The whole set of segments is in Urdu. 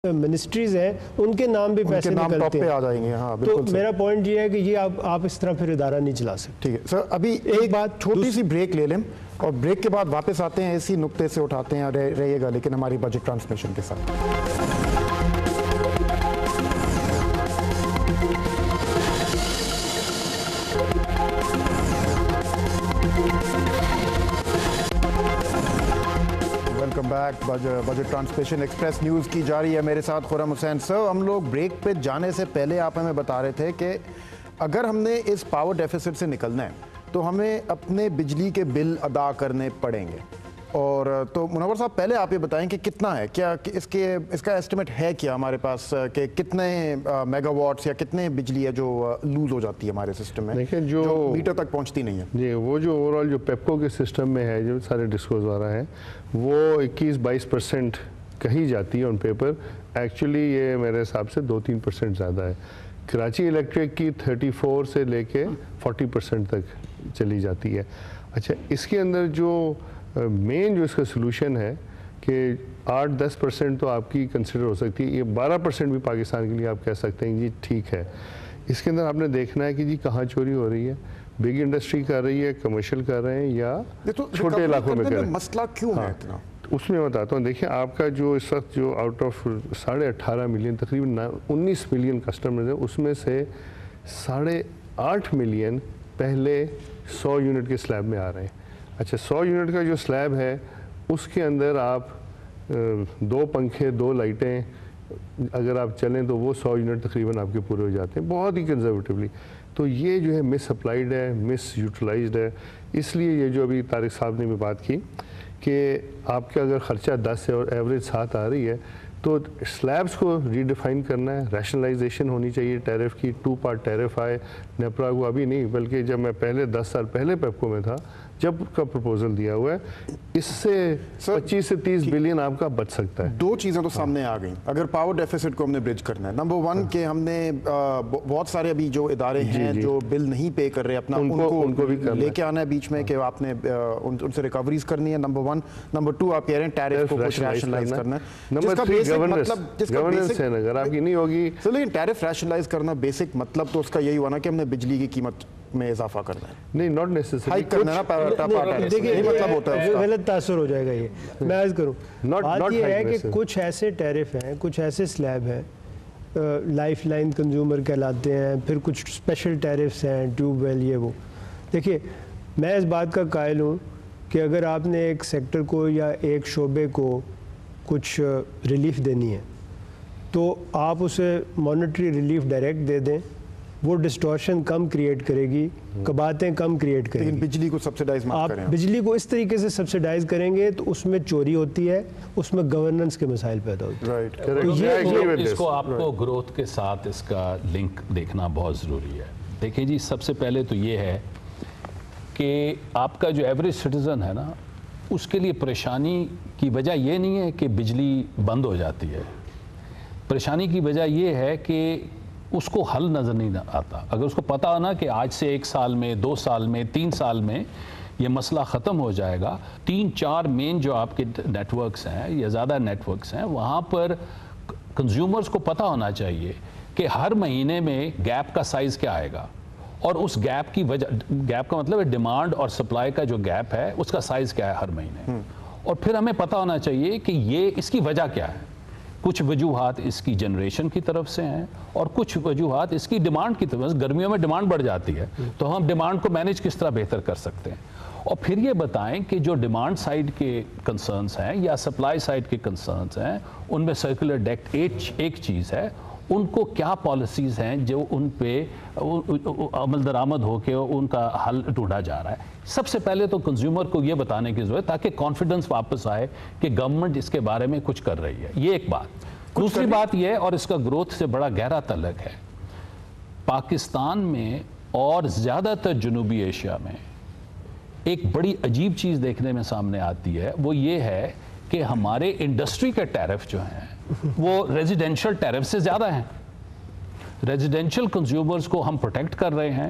منسٹریز ہیں ان کے نام بھی پیسے نکلتے ہیں، آ جائیں گے. ہاں تو میرا پوائنٹ یہ ہے کہ یہ آپ اس طرح پھر ادارہ نہیں چلا سکتے. ٹھیک ہے سر، ابھی ایک بات چھوٹی سی بریک لے لیں اور بریک کے بعد واپس آتے ہیں، اسی نقطے سے اٹھاتے ہیں. رہیے گا لیکن ہماری بجٹ ٹرانسمیشن کے ساتھ. Welcome back. Budget transmission express news کی جاری ہے. میرے ساتھ خرم حسین. سر، ہم لوگ بریک پہ جانے سے پہلے آپ ہمیں بتا رہے تھے کہ اگر ہم نے اس پاور ڈیفیسٹ سے نکلنا ہے تو ہمیں اپنے بجلی کے بل ادا کرنے پڑیں گے. اور تو منور صاحب، پہلے آپ یہ بتائیں کہ کتنا ہے، کیا اس کا ایسٹیمیٹ ہے کیا ہمارے پاس کہ کتنے میگا واٹس یا کتنے بجلی ہے جو لوز ہو جاتی ہے ہمارے سسٹم میں، جو میٹر تک پہنچتی نہیں ہے؟ جی، وہ جو اوور آل جو پیپکو کے سسٹم میں ہے، جو سارے ڈسکلوز آ رہا ہے، وہ 21-22% کہی جاتی ہے آن پیپر. ایکچولی یہ میرے حساب سے 2-3% زیادہ ہے. کراچی الیکٹرک کی 34 سے لے کے 40% تک چلی جاتی ہے. اچھا، اس کے اندر جو مین جو اس کا سلوشن ہے کہ 8-10% تو آپ کی کنسیڈر ہو سکتی ہے. یہ 12% بھی پاکستان کے لیے آپ کہہ سکتے ہیں جی ٹھیک ہے. اس کے اندر آپ نے دیکھنا ہے کہ جی کہاں چوری ہو رہی ہے، بگ انڈسٹری کر رہی ہے، کمرشل کر رہے ہیں، یا چھوٹے علاقوں میں کر رہے ہیں. مسئلہ کیوں ہے اتنا؟ اس میں بتاتا ہوں. دیکھیں، آپ کا جو اس وقت جو آؤٹ آف 18.5 ملین، تقریباً 19 ملین کسٹمرز ہیں، اس میں سے 8.5 ملین پہلے 100 یونٹ کے سلیب میں آ رہے ہیں. اچھا، 100 یونٹ کا جو سلیب ہے اس کے اندر آپ 2 پنکھے 2 لائٹیں اگر آپ چلیں تو وہ 100 یونٹ تقریباً آپ کے پورے ہو جاتے ہیں، بہت ہی کنزرویٹیولی. تو یہ جو ہے مس اپلائیڈ ہے، مس یوٹیلائزڈ ہے. اس لیے یہ جو ابھی طارق صاحب نے بھی بات کی کہ آپ کا اگر خرچہ 10 ہے اور ایوریج 7 آ رہی ہے تو سلیبس کو ریڈیفائن کرنا ہے. ریشنلائزیشن ہونی چاہیے ٹیرف کی. 2 پارٹ ٹیرف آئے نیپرا کو، ابھی نہیں بلکہ جب میں پہلے 10 سال پہلے پیپکو میں تھا جب کا پروپوزل دیا ہوا ہے، اس سے 25 سے 30 بلین آپ کا بچ سکتا ہے. 2 چیزیں تو سامنے آ گئیں اگر پاور ڈیفیسٹ کو ہم نے برج کرنا ہے. نمبر 1 کہ ہم نے بہت سارے ابھی جو ادارے ہیں جو بل نہیں پے کر رہے اپنا، ان کو بھی لے کے آنا ہے بیچ میں کہ آپ نے ان سے ریکوریز کرنی ہے. نمبر 1. نمبر 2 آپ کہہ رہے ہیں ٹیرف کو کچھ ریشنلائز کرنا ہے. نمبر 3 گورننس ہے. اگر آپ کی نہیں ہوگی لیکن ٹیرف ریشنلائز کرنا بیسک مطلب تو اس کا یہی ہوا نا کہ ہم نے بجلی کی قیمت میں اضافہ کرنا ہے. نہیں، ناٹ نیسیسری ہائیک کرنا ہے نا. دیکھیں، مطلب ہوتا ہے غلط تاثر ہو جائے گا. یہ میں عرض کروں، بات یہ ہے کہ کچھ ایسے ٹیرف ہیں، کچھ ایسے سلیب ہیں، لائف لائن کنزیومر کہلاتے ہیں، پھر کچھ اسپیشل ٹیرفس ہیں، ٹیوب ویل، یہ وہ. دیکھیے، میں اس بات کا قائل ہوں کہ اگر آپ نے ایک سیکٹر کو یا ایک شعبے کو کچھ ریلیف دینی ہے تو آپ اسے مانیٹری ریلیف ڈائریکٹ دے دیں. وہ ڈسٹورشن کم کریٹ کرے گی، کباتیں کم کریٹ کرے گی. لیکن بجلی کو سبسیڈائز مت کریں. آپ بجلی کو اس طریقے سے سبسیڈائز کریں گے تو اس میں چوری ہوتی ہے، اس میں گورننس کے مسائل پیدا ہوتے ہیں. اس کو آپ کو گروتھ کے ساتھ اس کا لنک دیکھنا بہت ضروری ہے. دیکھیں جی، سب سے پہلے تو یہ ہے کہ آپ کا جو ایوریج سٹیزن ہے نا، اس کے لیے پریشانی کی وجہ یہ نہیں ہے کہ بجلی بند ہو جاتی ہے. پریشانی کی وجہ یہ ہے کہ اس کو حل نظر نہیں آتا. اگر اس کو پتہ ہونا کہ آج سے 1 سال میں، 2 سال میں، 3 سال میں یہ مسئلہ ختم ہو جائے گا. 3-4 مین جو آپ کے نیٹ ورکس ہیں یا زیادہ نیٹ ورکس ہیں، وہاں پر کنزیومرز کو پتہ ہونا چاہیے کہ ہر مہینے میں گیپ کا سائز کیا آئے گا، اور اس گیپ کی وجہ، گیپ کا مطلب ہے ڈیمانڈ اور سپلائی کا جو گیپ ہے اس کا سائز کیا ہے ہر مہینے. اور پھر ہمیں پتہ ہونا چاہیے کہ یہ اس کی وجہ کیا ہے. کچھ وجوہات اس کی جنریشن کی طرف سے ہیں اور کچھ وجوہات اس کی ڈیمانڈ کی طرف سے. گرمیوں میں ڈیمانڈ بڑھ جاتی ہے تو ہم ڈیمانڈ کو مینیج کس طرح بہتر کر سکتے ہیں. اور پھر یہ بتائیں کہ جو ڈیمانڈ سائیڈ کے کنسرنز ہیں یا سپلائی سائیڈ کے کنسرنز ہیں، ان میں سرکولر ڈیکٹ ایک چیز ہے. ان کو کیا پالیسیز ہیں جو ان پہ عمل درآمد ہو کے ان کا حل ڈھونڈا جا رہا ہے. سب سے پہلے تو کنزیومر کو یہ بتانے کی ضرورت ہے تاکہ کانفیڈنس واپس آئے کہ گورنمنٹ اس کے بارے میں کچھ کر رہی ہے. یہ ایک بات. دوسری بات یہ ہے، اور اس کا گروتھ سے بڑا گہرا تعلق ہے، پاکستان میں اور زیادہ تر جنوبی ایشیا میں ایک بڑی عجیب چیز دیکھنے میں سامنے آتی ہے. وہ یہ ہے کہ ہمارے انڈسٹری کے ٹیرف جو ہیں وہ ریزیڈینشل ٹیرف سے زیادہ ہیں. ریزیڈینشل کنزیومرز کو ہم پروٹیکٹ کر رہے ہیں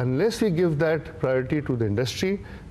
unless we give that priority to the industry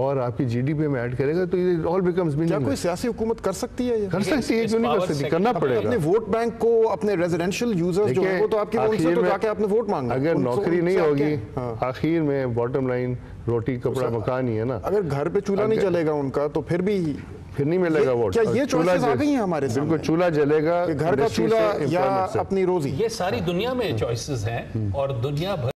اور آپ کی GDP میں ایڈ کرے گا تو یہ all becomes کیا meaningless. کوئی سیاسی حکومت کر سکتی ہے یہ؟ کر سکتی ہے، کیوں نہیں کر سکتی؟ کرنا پڑے گا. اپنے ووٹ بینک کو، اپنے ریزیڈینشیل یوزرز جو ہیں وہ تو آپ کی ان سے تو جا کے آپ نے ووٹ مانگا. اگر نوکری نہیں ہوگی آخر میں باٹم لائن روٹی کپڑا مکان ہی ہے نا. اگر گھر پہ چولہا نہیں چلے گا ان کا تو پھر نہیں ملے گا ووٹ. کیا یہ چوائسز آ گئی ہیں ہمارے سامنے؟ بالکل، چولہا جلے گا، گھر کا چولہا یا اپنی روزی. یہ ساری دنیا میں چوائسز ہیں اور دنیا بھر